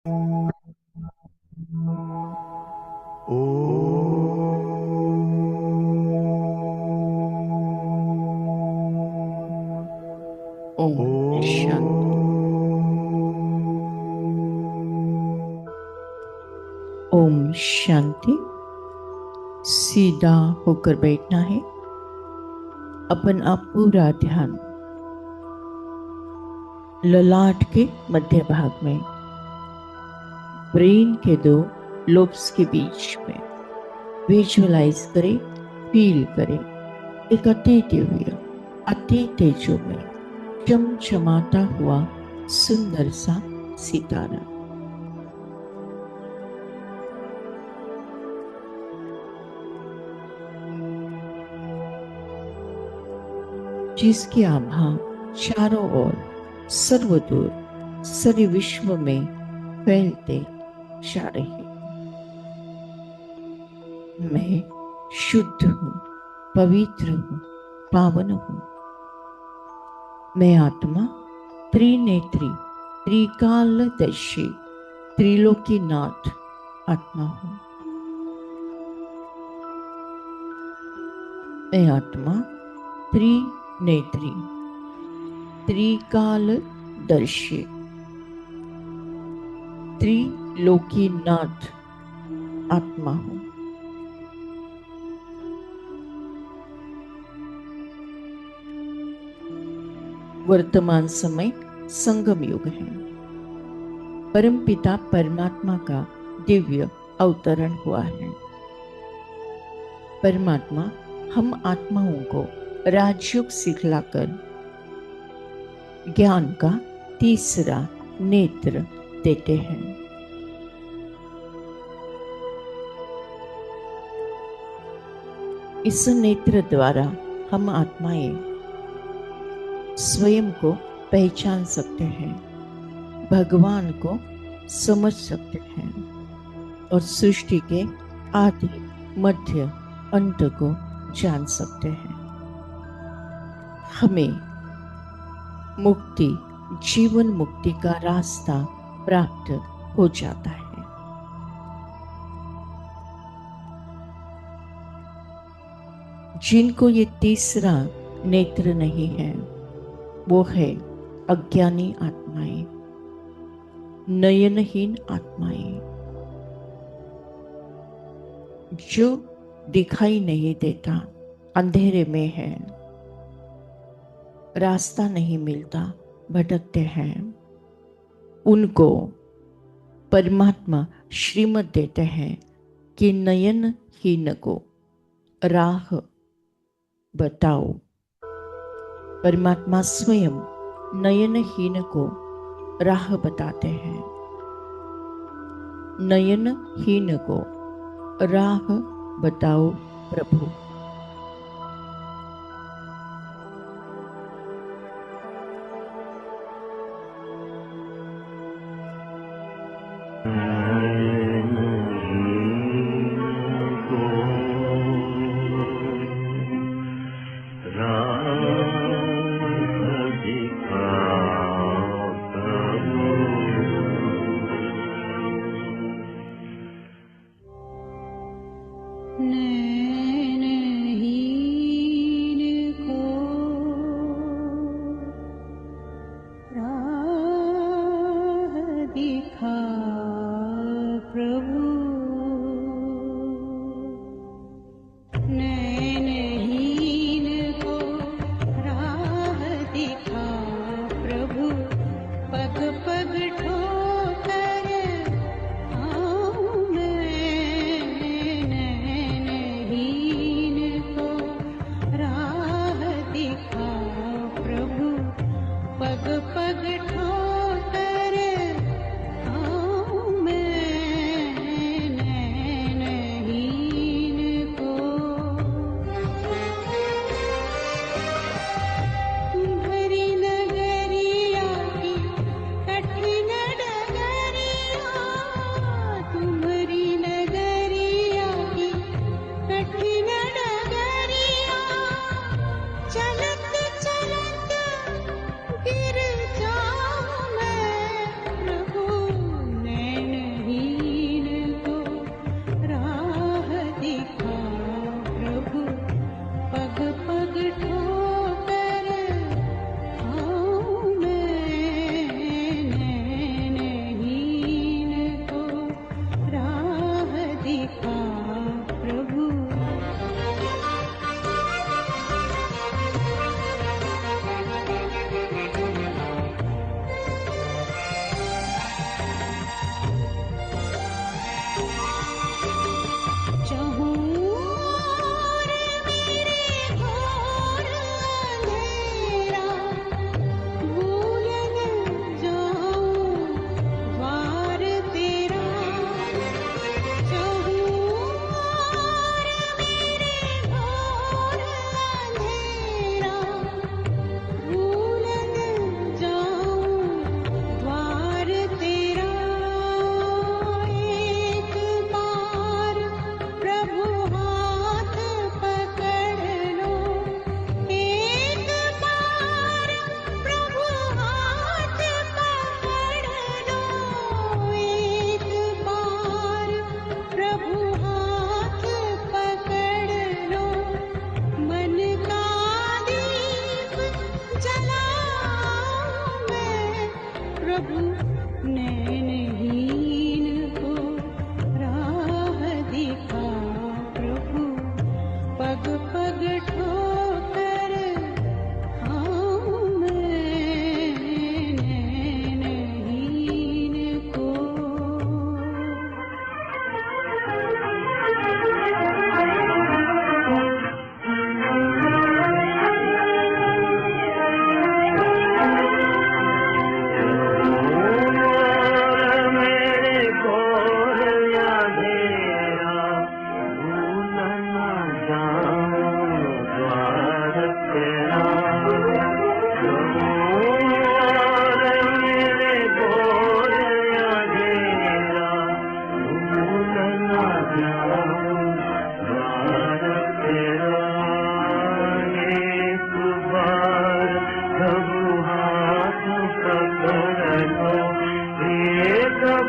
ओम शांति। ओम शांति। सीधा होकर बैठना है। अपन आप पूरा ध्यान ललाट के मध्य भाग में, ब्रेन के दो लोब्स के बीच में विजुअलाइज करें, फील करें। एक अति दिव्य, अति तेजो में चमचमाता हुआ सुंदर सा सितारा। जिसकी आभा चारों ओर सर्वदूर सारे विश्व में फैलते जा रही। मैं शुद्ध हूँ, पवित्र हूँ, पावन हूँ। मैं आत्मा त्रिनेत्री, त्रिकालदर्शी, त्रिलोकीनाथ आत्मा हूँ। मैं आत्मा त्रिनेत्री, त्रिकालदर्शी, त्रिलोकीनाथ आत्मा हूँ। वर्तमान समय संगम युग है। परमपिता परमात्मा का दिव्य अवतरण हुआ है। परमात्मा हम आत्माओं को राजयोग सिखलाकर ज्ञान का तीसरा नेत्र देते हैं। इस नेत्र द्वारा हम आत्माएं स्वयं को पहचान सकते हैं, भगवान को समझ सकते हैं और सृष्टि के आदि, मध्य, अंत को जान सकते हैं। हमें मुक्ति, जीवन मुक्ति का रास्ता प्राप्त हो जाता है। जिनको ये तीसरा नेत्र नहीं है, वो है अज्ञानी आत्माएं, नयनहीन आत्माएं, जो दिखाई नहीं देता, अंधेरे में है, रास्ता नहीं मिलता, भटकते हैं। उनको परमात्मा श्रीमत देते हैं कि नयनहीन को राह बताओ। परमात्मा स्वयं नयनहीन को राह बताते हैं। नयनहीन को राह बताओ प्रभु।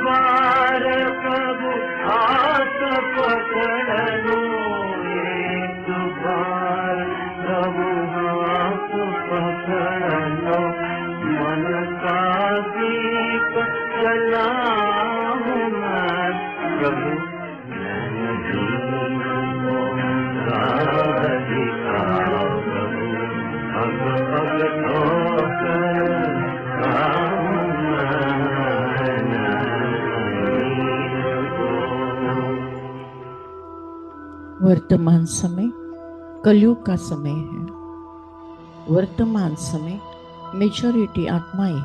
बार प्रभु हाथ पकड़ लो, एक बार प्रभु हाथ पकड़ लो, मन का दीप जलाऊं मैं प्रभु, मैं जीऊं राधिका प्रभु, पग पग ठोकर खाऊं मैं नवीन को। वर्तमान समय कलयुग का समय है। वर्तमान समय मेजॉरिटी आत्माएं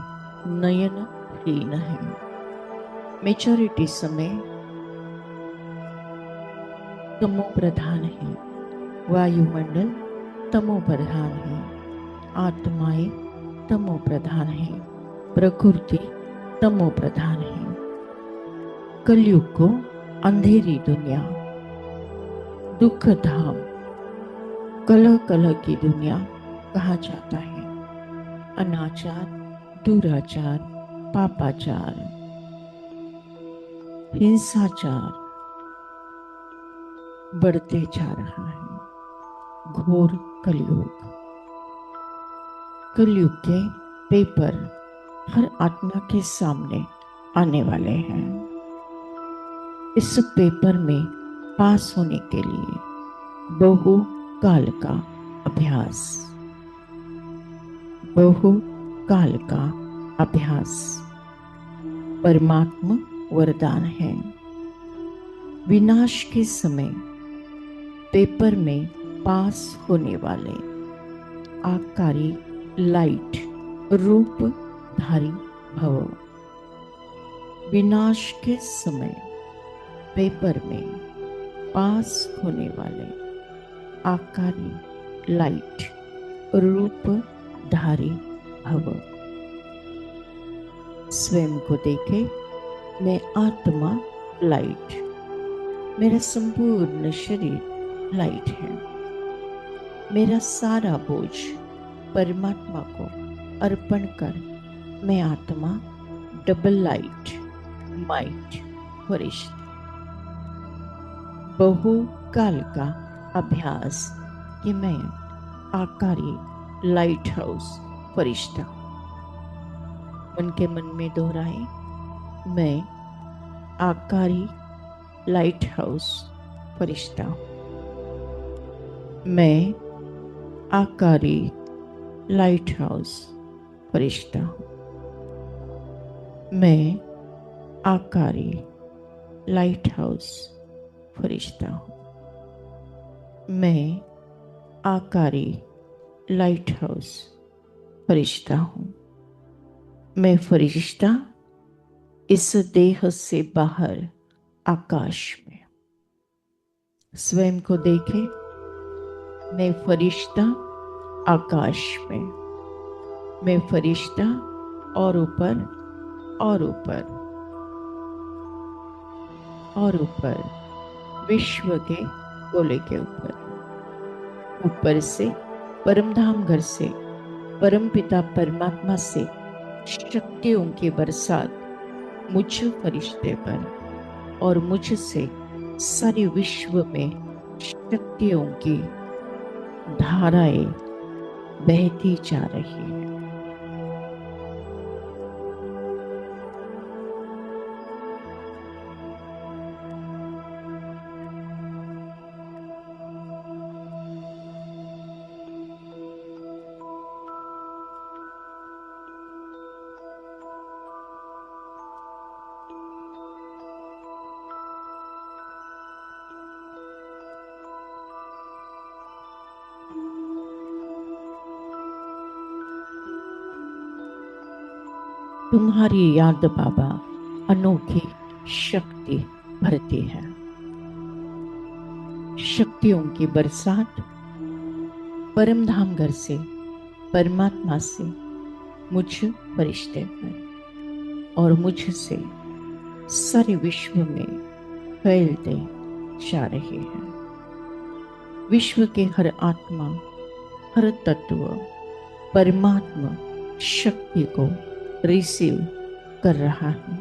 नयनहीन है। मेजॉरिटी समय तमो प्रधान है। वायुमंडल तमो प्रधान है। आत्माएं तमो प्रधान है। प्रकृति तमो प्रधान है। कलयुग को अंधेरी दुनिया, दुख धाम, कलह कलह की दुनिया कहा जाता है। अनाचार, दुराचार, पापाचार, हिंसाचार बढ़ते जा रहा है। घोर कलयुग। कलयुग के पेपर हर आत्मा के सामने आने वाले हैं। इस पेपर में पास होने के लिए बहु काल का अभ्यास, बहु काल का अभ्यास परमात्मा वरदान है। विनाश के समय पेपर में पास होने वाले आकारी लाइट रूप धारी भव। विनाश के समय पेपर में पास होने वाले आकारी लाइट रूप धारी भव। स्वयं को देखे, मैं आत्मा लाइट, मेरा संपूर्ण शरीर लाइट है। मेरा सारा बोझ परमात्मा को अर्पण कर मैं आत्मा डबल लाइट माइट फरिश्ता। बहु काल का अभ्यास कि मैं आकारी लाइट हाउस फरिश्ता। मन के मन में दोहराए, मैं आकारी लाइट हाउस फरिश्ता। मैं आकारी लाइट हाउस फरिश्ता। मैं आकारी लाइट हाउस फरिश्ता हूँ। मैं आकारी लाइट हाउस फरिश्ता हूँ। मैं फरिश्ता इस देह से बाहर आकाश में। स्वयं को देखे, मैं फरिश्ता आकाश में। मैं फरिश्ता और ऊपर और ऊपर और ऊपर, विश्व के गोले के ऊपर। ऊपर से परमधाम घर से परम पिता परमात्मा से शक्तियों की बरसात मुझ फरिश्ते पर और मुझसे सारे विश्व में शक्तियों की धाराएं बहती जा रही है। तुम्हारी याद बाबा अनोखी शक्ति भरती है। शक्तियों की बरसात परमधाम घर से परमात्मा से मुझ फरिश्ते पर और मुझसे सारे विश्व में फैलते जा रहे हैं। विश्व के हर आत्मा, हर तत्व परमात्मा शक्ति को रिसीव कर रहा है।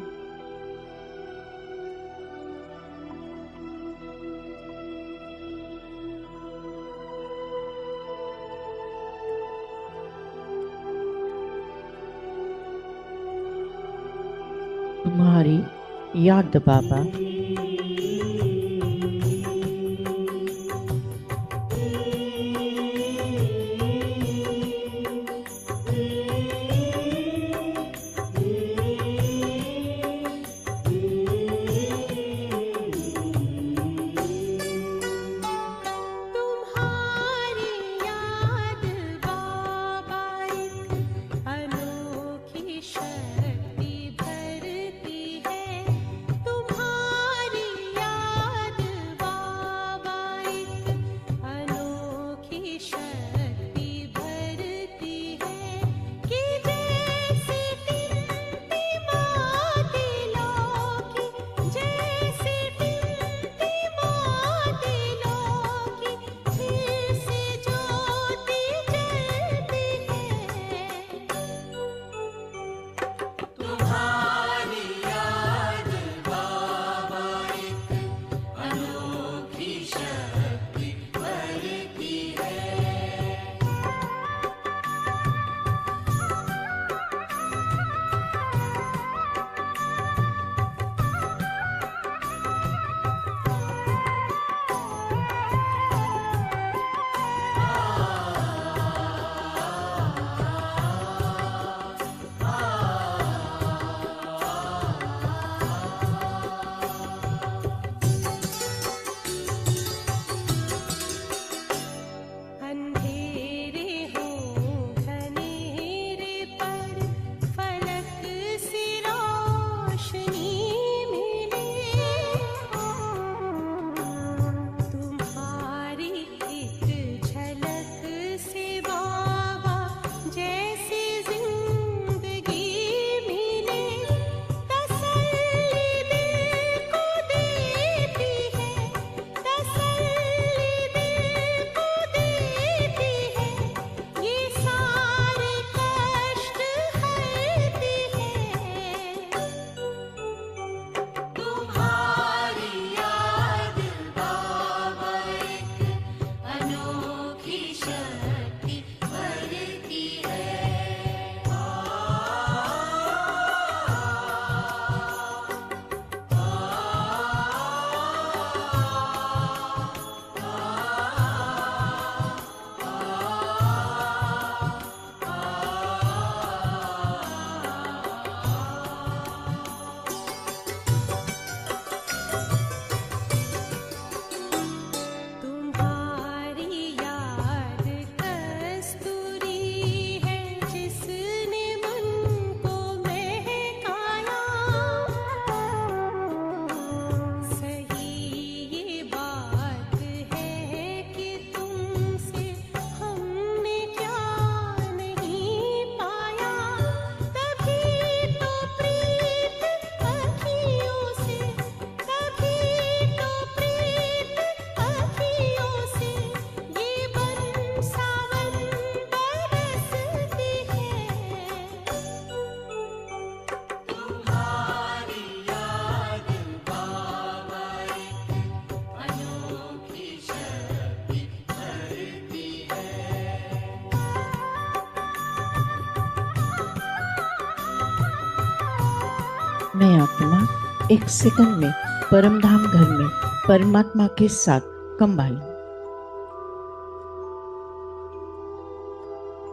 याद बाबा। मैं आत्मा एक सेकंड में परमधाम घर में परमात्मा के साथ कंबाइन।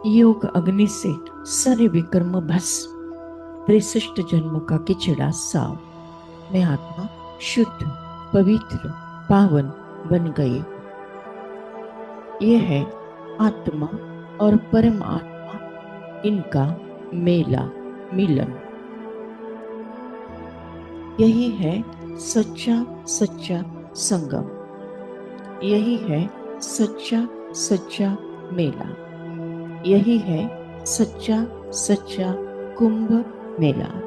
योग अग्नि से सारे विकर्म भस्म, 63 जन्मों का किचड़ा साफ। मैं आत्मा शुद्ध, पवित्र, पावन बन गई। यह है आत्मा और परम आत्मा, इनका मेला मिलन। यही है सच्चा सच्चा संगम, यही है सच्चा सच्चा मेला, यही है सच्चा सच्चा कुंभ मेला।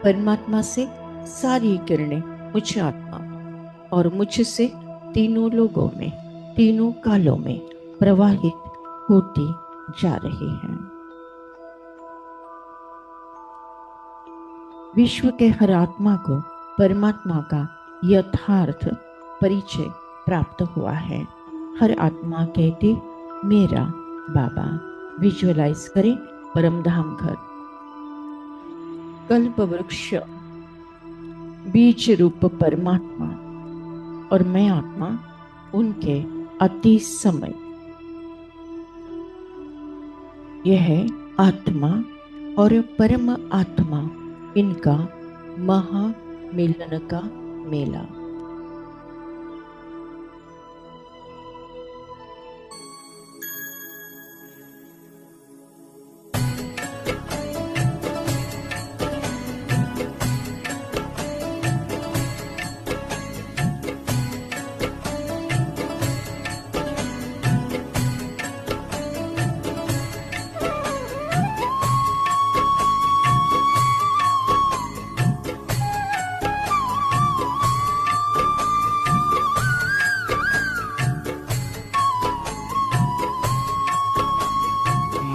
परमात्मा से सारी किरणें मुझ आत्मा और मुझसे तीनों लोगों में, तीनों कालों में प्रवाहित होती जा रही हैं। विश्व के हर आत्मा को परमात्मा का यथार्थ परिचय प्राप्त हुआ है। हर आत्मा कहती मेरा बाबा। विजुअलाइज करें परमधाम घर। कल्प वृक्ष बीज रूप परमात्मा और मैं आत्मा उनके अति समय। यह आत्मा और परम आत्मा इनका महामिलन का मेला।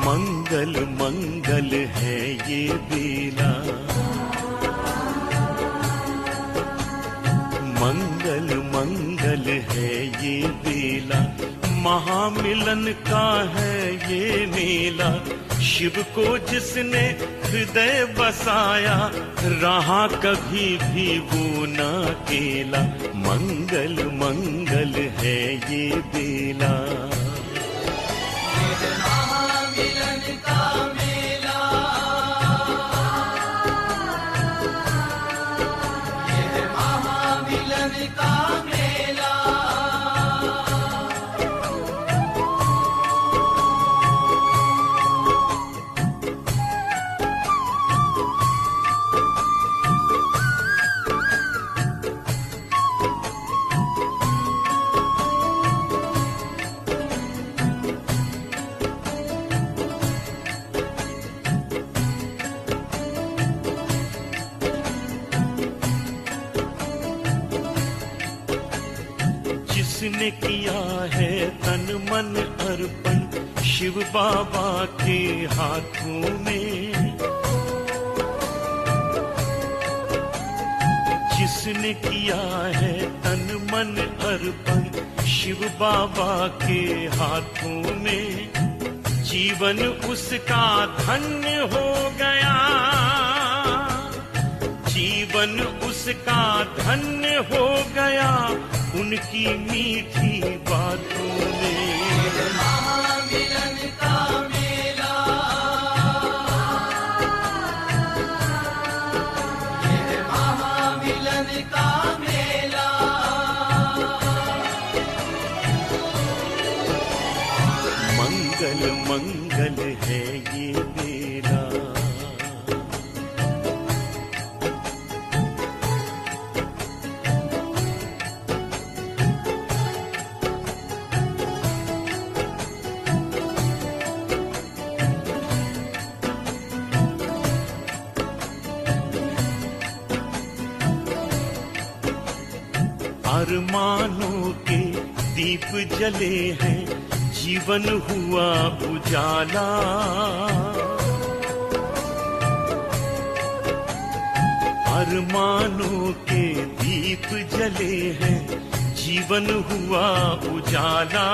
मंगल मंगल है ये बेला, मंगल मंगल है ये बेला, महामिलन का है ये मेला। शिव को जिसने हृदय बसाया, रहा कभी भी वो न अकेला। मंगल मंगल है ये बेला। जिसने किया है तन मन अर्पण शिव बाबा के हाथों में, जिसने किया है तन मन अर्पण शिव बाबा के हाथों में, जीवन उसका धन्य हो गया, जीवन उसका धन्य हो गया उनकी मीठी बातों में। महामिलन का मेला, ये महामिलन का मेला। मंगल मंगल है ये बेला। अरमानों के दीप जले हैं, जीवन हुआ उजाला। अरमानों के दीप जले हैं, जीवन हुआ उजाला।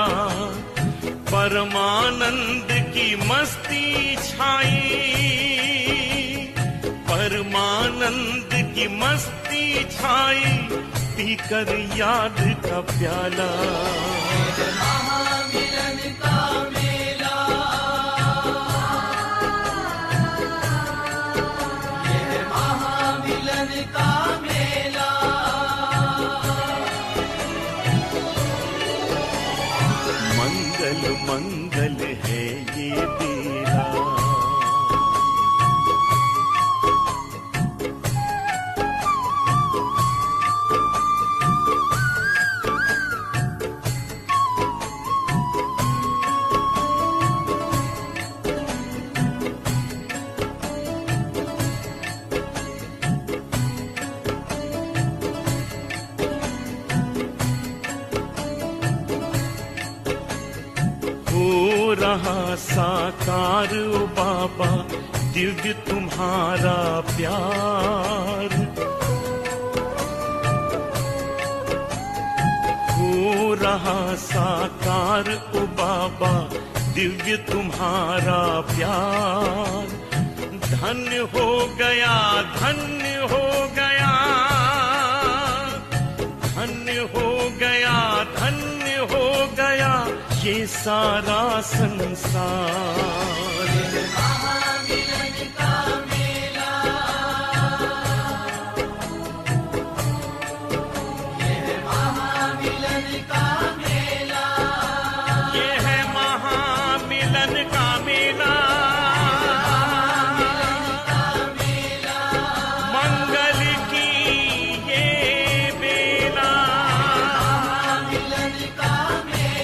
परमानंद की मस्ती छाई, परमानंद की मस्ती छाई, पीकर याद का प्याला। महामिलन का मेला, ये महामिलन का मेला। मंगल मंगल है ये बेला। हो रहा साकार ओ बाबा दिव्य तुम्हारा प्यार, हो रहा साकार ओ बाबा दिव्य तुम्हारा प्यार। धन्य हो गया, धन्य हो गया, ये सारा संसार। ये है महामिलन का मेला, मंगल की ये बेला।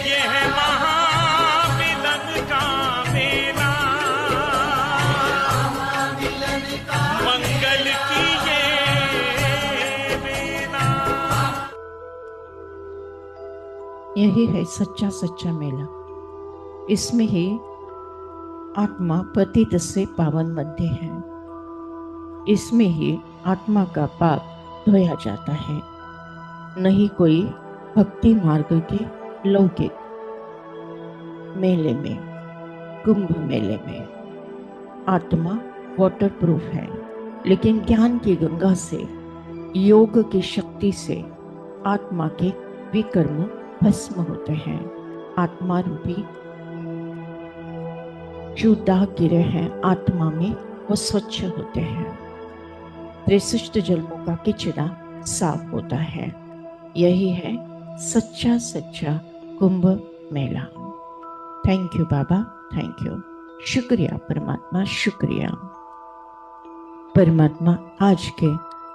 ये है महामिलन का मेला, मंगल की ये बेला। यही है सच्चा सच्चा मेला। इसमें ही आत्मा पतित से पावन बनते हैं। इसमें ही आत्मा का पाप धोया जाता है। नहीं कोई भक्ति मार्ग के लौकिक मेले में, कुंभ मेले में आत्मा वाटरप्रूफ है, लेकिन ज्ञान की गंगा से, योग की शक्ति से आत्मा के विकर्म भस्म होते हैं। आत्मा रूपी जो दाग गिरे हैं आत्मा में, वो स्वच्छ होते हैं। 63 जन्मों का किचड़ा साफ होता है। यही है सच्चा सच्चा कुंभ मेला। थैंक यू बाबा, थैंक यू। शुक्रिया परमात्मा, शुक्रिया परमात्मा। आज के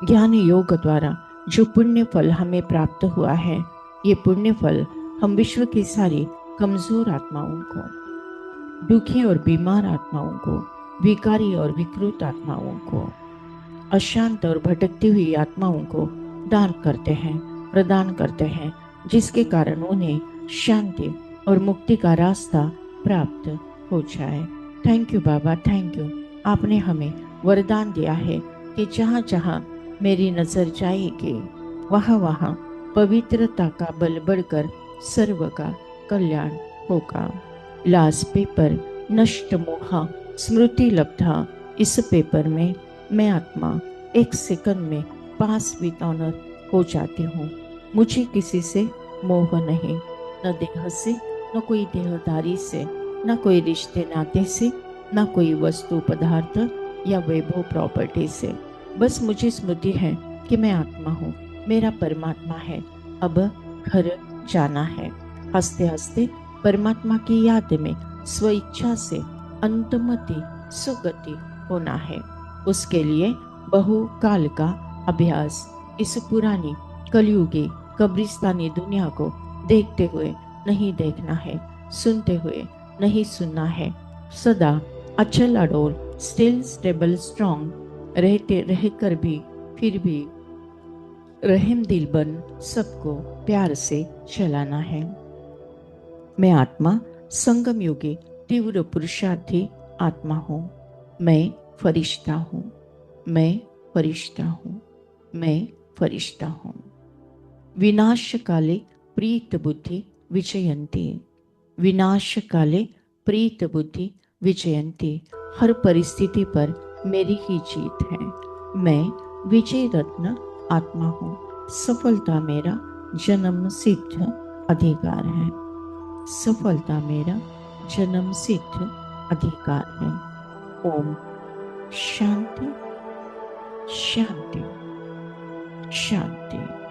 ज्ञान योग द्वारा जो पुण्य फल हमें प्राप्त हुआ है, ये पुण्य फल हम विश्व की सारी कमजोर आत्माओं को, दुखी और बीमार आत्माओं को, विकारी और विकृत आत्माओं को, अशांत और भटकती हुई आत्माओं को दान करते हैं, प्रदान करते हैं, जिसके कारण उन्हें शांति और मुक्ति का रास्ता प्राप्त हो जाए। थैंक यू बाबा, थैंक यू। आपने हमें वरदान दिया है कि जहाँ जहाँ मेरी नजर जाएगी, वहाँ वहाँ पवित्रता का बल बढ़कर सर्व का कल्याण होगा। लास्ट पेपर नष्ट मोहा स्मृति लब्धा। इस पेपर में मैं आत्मा 1 सेकंड में पास विद ऑनर हो जाती हूँ। मुझे किसी से मोह नहीं, न देह से, न कोई देहदारी से, न कोई रिश्ते नाते से, न कोई वस्तु पदार्थ या वैभव प्रॉपर्टी से। बस मुझे स्मृति है कि मैं आत्मा हूँ, मेरा परमात्मा है, अब घर जाना है। हंसते हंसते परमात्मा की याद में स्व इच्छा से अंतमति सुगति होना है। उसके लिए बहुकाल का अभ्यास इस पुरानी कलयुगी कब्रिस्तानी दुनिया को देखते हुए नहीं देखना है, सुनते हुए नहीं सुनना है। सदा अचल अडोल, स्टिल स्टेबल स्ट्रॉन्ग रहते रहकर भी फिर भी रहम दिल बन सबको प्यार से चलाना है। मैं आत्मा संगम युगी तीव्र पुरुषार्थी आत्मा हूँ। मैं फरिश्ता हूँ, मैं फरिश्ता हूँ, मैं फरिश्ता हूँ। विनाश काले प्रीत बुद्धि विजयंती, विनाश काले प्रीत बुद्धि विजयंती। हर परिस्थिति पर मेरी ही जीत है। मैं विजय रत्न आत्मा हूँ। सफलता मेरा जन्म सिद्ध अधिकार है। सफलता मेरा जन्म सिद्ध अधिकार है। ओम शांति शांति शांति।